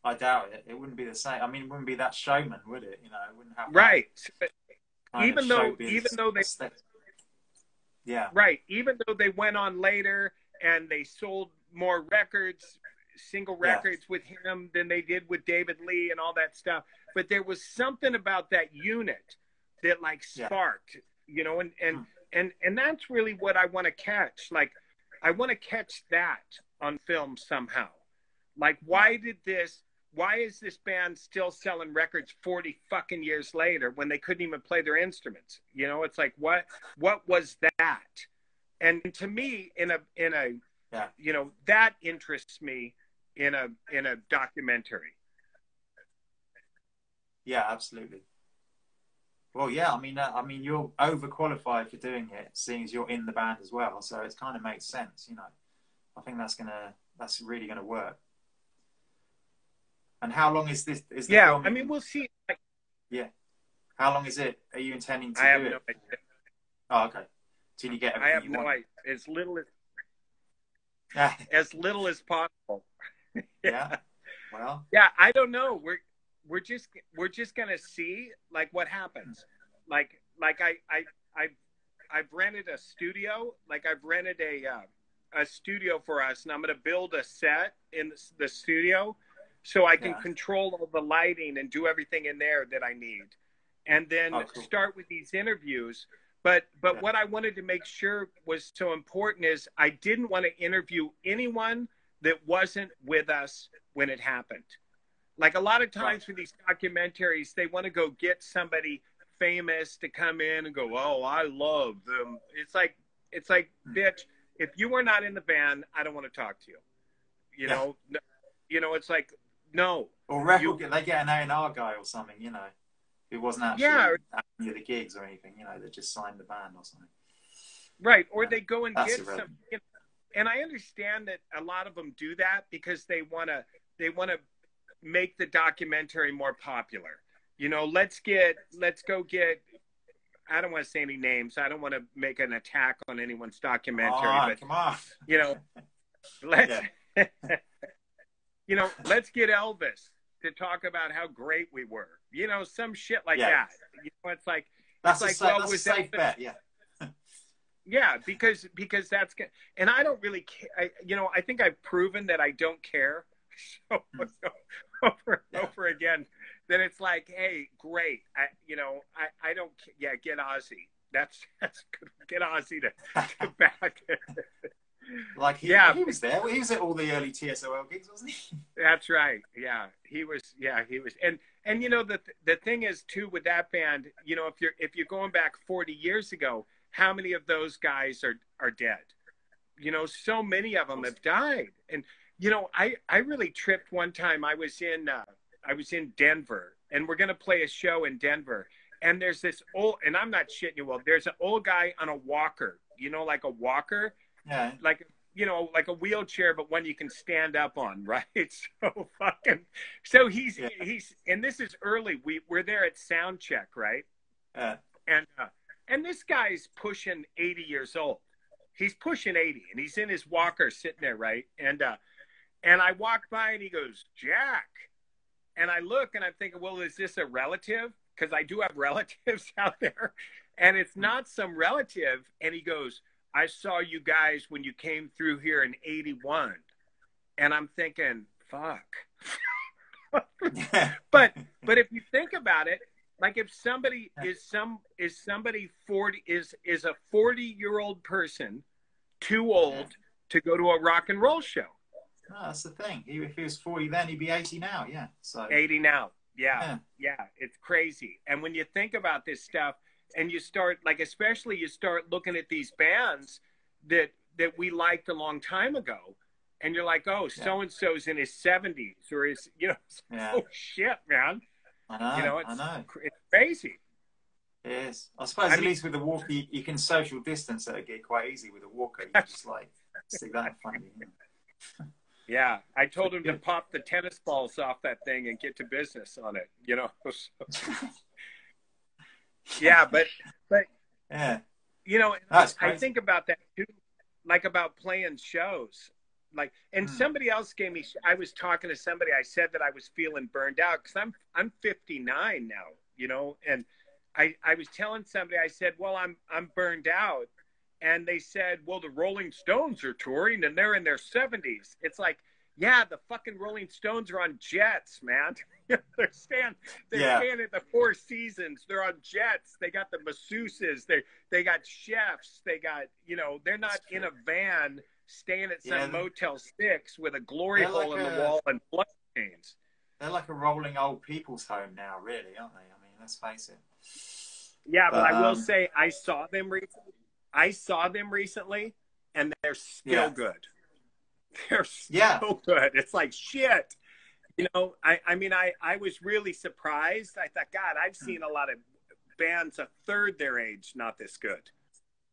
S1: I doubt it. It wouldn't be the same. I mean, it wouldn't be that showman, would it? You know, it wouldn't have
S2: even though they even though they went on later and they sold more records, single records with him than they did with David Lee and all that stuff, but there was something about that unit that like sparked, you know, and that's really what I want to catch. Like, I want to catch that on film somehow. Like, why is this band still selling records 40 fucking years later when they couldn't even play their instruments? You know, it's like, what was that? And to me, you know, that interests me in a documentary.
S1: Yeah, absolutely. Well, yeah, I mean, you're overqualified for doing it, seeing as you're in the band as well. So it kind of makes sense, you know. I think that's really gonna work. And how long is this? Is the filming?
S2: I mean, we'll see.
S1: Yeah. How long is it? Are you intending to do it?
S2: I have no idea.
S1: Oh, okay. Till you get everything
S2: I have
S1: you
S2: no
S1: want.
S2: idea. As little as possible.
S1: Yeah. Well.
S2: Yeah, I don't know. We're just gonna see like what happens. Like I've rented a studio. Like I've rented a studio for us, and I'm gonna build a set in the studio, so I can control all the lighting and do everything in there that I need, and then start with these interviews. But what I wanted to make sure was so important is I didn't want to interview anyone that wasn't with us when it happened. Like a lot of times for these documentaries, they want to go get somebody famous to come in and go, oh, I love them. It's like, bitch, if you were not in the band, I don't want to talk to you. You know, it's like, no.
S1: Or they get an A&R guy or something, you know, who wasn't actually at any of the gigs or anything, you know, they just signed the band or something.
S2: Right. Or they go and get some, you know, and I understand that a lot of them do that because they want to make the documentary more popular. You know, let's go get, I don't want to say any names. I don't want to make an attack on anyone's documentary, but
S1: come on.
S2: You know, you know, let's get Elvis to talk about how great we were. You know, some shit like that. You know, it's like
S1: that's a safe bet. Yeah.
S2: Yeah, because that's good. And I don't really care. You know, I think I've proven that I don't care over again. That it's like, hey, great. I don't. Yeah, get Ozzy. That's good. Get Ozzy to back.
S1: Like he was there. He was at all the early T.S.O.L gigs, wasn't he?
S2: That's right. Yeah, he was. Yeah, he was. And you know the thing is too with that band. You know, if you're going back 40 years ago, how many of those guys are dead? You know, so many of them have died. And you know, I really tripped one time. I was in Denver, and we're gonna play a show in Denver. And there's this old, and I'm not shitting you. Well, there's an old guy on a walker. You know, like a walker.
S1: Yeah.
S2: Like, you know, like a wheelchair, but one you can stand up on, right? So he's, and this is early. We're there at sound check, right?
S1: Yeah.
S2: And this guy's pushing 80 years old. He's pushing 80, and he's in his walker sitting there, right? And I walk by, and he goes, Jack. And I look, and I'm thinking, well, is this a relative? Because I do have relatives out there. And it's not some relative. And he goes, I saw you guys when you came through here in 81. And I'm thinking, fuck. But if you think about it, like if somebody is somebody 40 is a 40-year-old person too old to go to a rock and roll show.
S1: No, that's the thing. If he was 40 then, he'd be 80 now. Yeah. So
S2: 80 now. Yeah. It's crazy. And when you think about this stuff, and you start, like, especially you start looking at these bands that we liked a long time ago, and you're like, oh, so-and-so's in his 70s, or his, you know, oh, shit, man.
S1: I know,
S2: you know, it's crazy.
S1: It is. I suppose at least with the walker, you can social distance at a gig quite easy with a walker. You can just, like, stick that in front of you.
S2: Yeah, I told him to pop the tennis balls off that thing and get to business on it, you know. Yeah, but
S1: yeah,
S2: you know, I think about that too, like about playing shows, like, and somebody else gave me. I was talking to somebody. I said that I was feeling burned out because I'm 59 now, you know, and I was telling somebody. I said, well, I'm burned out, and they said, well, the Rolling Stones are touring and they're in their 70s. It's like, yeah, the fucking Rolling Stones are on jets, man. They're staying at the Four Seasons. They're on jets. They got the masseuses. They got chefs. They got, you know, they're not in a van staying at some Motel 6 with a glory hole in the wall and blood stains.
S1: They're like a rolling old people's home now, really, aren't they? I mean, let's face it.
S2: Yeah, but I will say I saw them recently, and they're still good. They're so good. It's like, shit. You know, I mean, I was really surprised. I thought, God, I've seen a lot of bands a third their age not this good.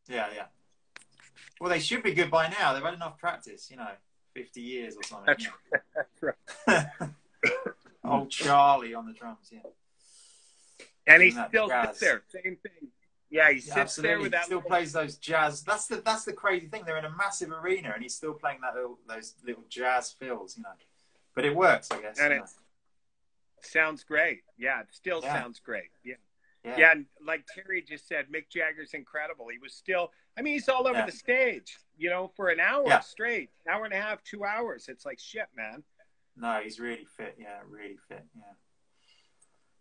S1: Yeah. Well, they should be good by now. They've had enough practice, 50 years or something.
S2: That's right.
S1: Old Charlie on the drums,
S2: And he still sits there, same thing. Yeah, he sits there with that.
S1: He still plays those jazz. That's the crazy thing. They're in a massive arena, and he's still playing those little jazz fills, But it works, I guess.
S2: And it sounds great. Yeah, it still sounds great. Yeah, and like Terry just said, Mick Jagger's incredible. He was still, I mean, he's all over the stage, for an hour straight, hour and a half, 2 hours. It's like, shit, man.
S1: No, he's really fit. Yeah, really fit. Yeah.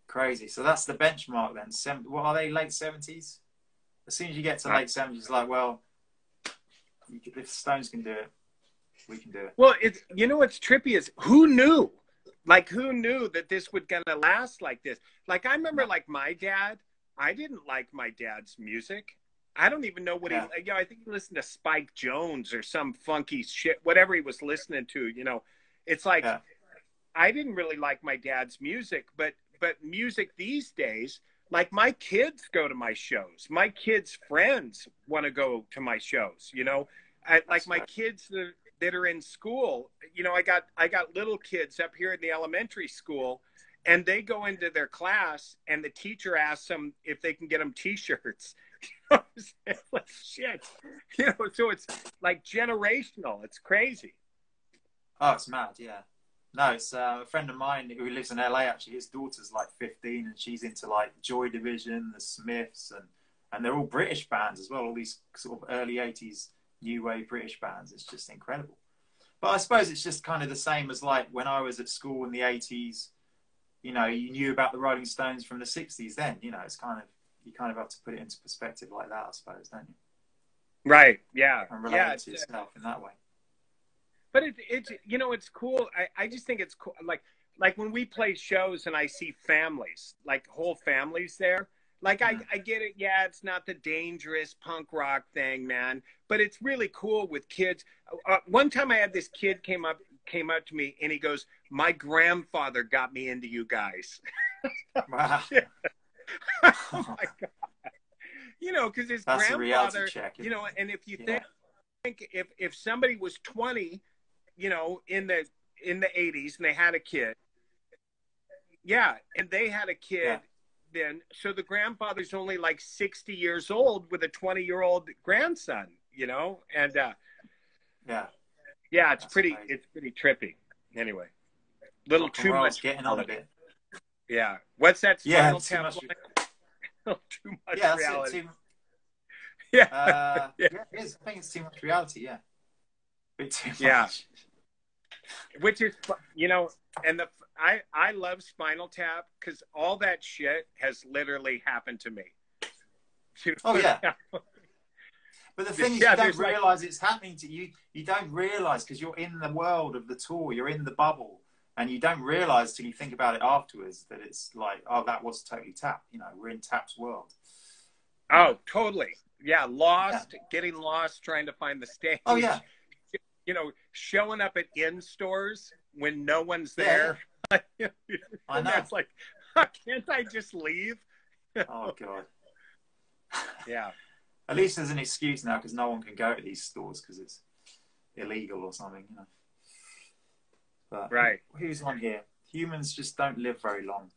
S1: Crazy. So that's the benchmark then. What are they, late 70s? As soon as you get to late 70s, it's like, well, if the Stones can do it, we can do it.
S2: Well, it's, what's trippy is who knew? Like, who knew that this would gonna last like this? Like, I remember, like, my dad, I didn't like my dad's music. I don't even know what I think he listened to Spike Jones or some funky shit, whatever he was listening to, It's like, I didn't really like my dad's music, but music these days, like, my kids go to my shows. My kids' friends want to go to my shows, Like, my kids that are in school, I got little kids up here in the elementary school, and they go into their class, and the teacher asks them if they can get them T-shirts. It's like, shit. So it's like generational. It's crazy.
S1: Oh, it's mad, yeah. No, it's a friend of mine who lives in LA, actually. His daughter's like 15, and she's into like Joy Division, the Smiths, and they're all British bands as well, all these sort of early 80s new wave British bands. It's just incredible. But I suppose it's just kind of the same as like when I was at school in the 80s, you knew about the Rolling Stones from the 60s then, it's kind of, you kind of have to put it into perspective like that, I suppose, don't you?
S2: Right, yeah.
S1: And relate it to yourself in that way.
S2: But it's it's cool. I just think it's cool. Like when we play shows and I see families, like whole families there, like I get it. Yeah, it's not the dangerous punk rock thing, man, but it's really cool with kids. One time I had this kid came up to me and he goes, "My grandfather got me into you guys."
S1: Wow.
S2: Oh my God. Because his
S1: That's
S2: grandfather,
S1: check,
S2: and if you think if somebody was 20, in the 80s and they had a kid, and they had a kid then, so the grandfather's only like 60 years old with a 20-year-old grandson, and it's pretty
S1: crazy.
S2: It's pretty trippy. Anyway, little too much
S1: getting on a bit.
S2: Yeah, what's that? Spinal Tap?
S1: Too
S2: much reality.
S1: It is. I think it's too much reality. Yeah, bit too much.
S2: Yeah. Which is, and I love Spinal Tap because all that shit has literally happened to me.
S1: Oh yeah. But the thing is, you don't realize it's happening to you. You don't realize because you're in the world of the tour. You're in the bubble, and you don't realize till you think about it afterwards that it's like, oh, that was totally Tap. We're in Tap's world.
S2: Oh, totally. Yeah, getting lost, trying to find the stage.
S1: Oh yeah.
S2: Showing up at inn stores when no one's there. Yeah.
S1: I know.
S2: It's like, can't I just leave?
S1: Oh God.
S2: Yeah.
S1: At least there's an excuse now because no one can go to these stores because it's illegal or something. But
S2: right.
S1: Who's on here? Humans just don't live very long.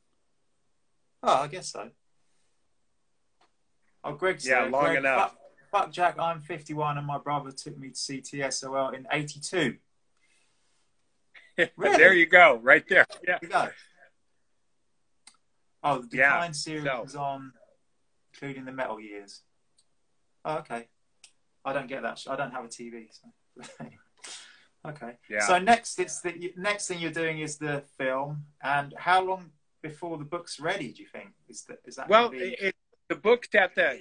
S1: Oh, I guess so. Oh, Greg's there.
S2: Long
S1: Greg,
S2: enough.
S1: Fuck Jack, I'm 51 and my brother took me to see T.S.O.L. in 82. Really?
S2: There you go, right there. Yeah.
S1: There you go. Oh, the Decline series was on, including the metal years. Oh, okay. I don't get that. I don't have a TV. So. Okay.
S2: Yeah.
S1: So next thing you're doing is the film. And how long before the book's ready, do you think? Is that
S2: the book's at the...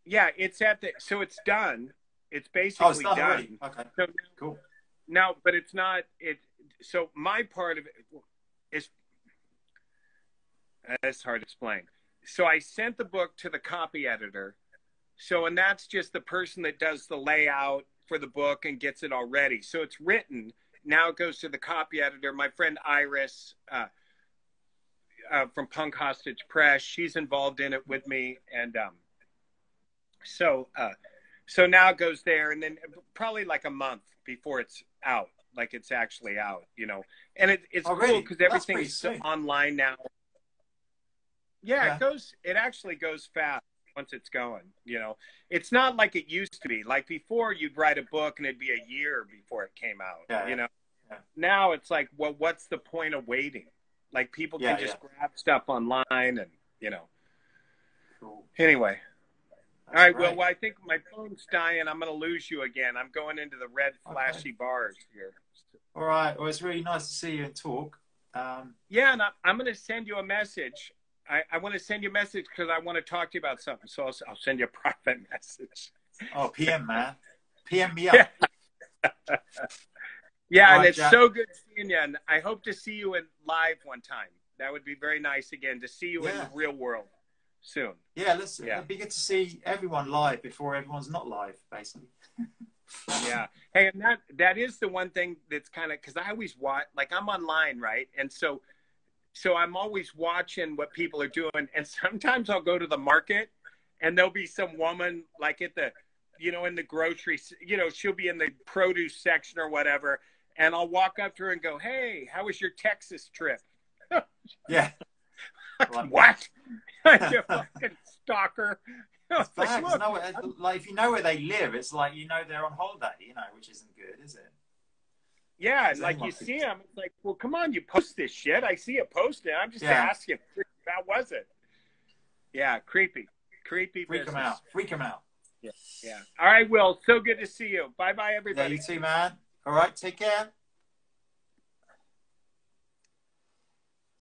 S2: Yeah, it's at the... So it's done. It's
S1: Oh, it's
S2: basically
S1: done
S2: done.
S1: already. Okay,
S2: So
S1: cool.
S2: now, but it's not. So my part of it is it's hard to explain. So I sent the book to the copy editor. So, and that's just the person that does the layout for the book and gets it all ready. So it's written. Now it goes to the copy editor. My friend Iris from Punk Hostage Press, she's involved in it with me. And so now it goes there, and then probably like a month before it's out, like it's actually out, you know. And it's cool because everything's online now. Yeah, it actually goes fast once it's going, you know. It's not like it used to be. Like before, you'd write a book and it'd be a year before it came out, you know. Yeah. Now it's like, well, what's the point of waiting? Like people can just grab stuff online and, you know. Cool. Anyway. All right, well, I think my phone's dying. I'm going to lose you again. I'm going into the red flashy bars here.
S1: All right. Well, it's really nice to see you and talk.
S2: Yeah, and I'm going to send you a message. I want to send you a message because I want to talk to you about something. So I'll send you a private message.
S1: Oh, PM, man. PM me up.
S2: Yeah, and it's Jack. So good seeing you. And I hope to see you in live one time. That would be very nice again, to see you in the real world soon.
S1: Yeah, it'd be good to see everyone live before everyone's not live, basically.
S2: Yeah. Hey, and that is the one thing that's kind of, because I always watch, like I'm online, right? And so I'm always watching what people are doing. And sometimes I'll go to the market and there'll be some woman like at the, you know, in the grocery, you know, she'll be in the produce section or whatever. And I'll walk up to her and go, hey, how was your Texas trip?
S1: Yeah.
S2: What? You fucking stalker.
S1: It's bad, like if you know where they live, it's like, you know, they're on holiday, you know, which isn't good, is it?
S2: Yeah, like you see them, it's like, well, come on, you post this shit. I see it posted. I'm just asking, how was it? Yeah, creepy. Freak
S1: them out. Freak them out.
S2: Yeah. All right, Will. So good to see you. Bye-bye, everybody.
S1: Yeah, you too, man. All right, take care.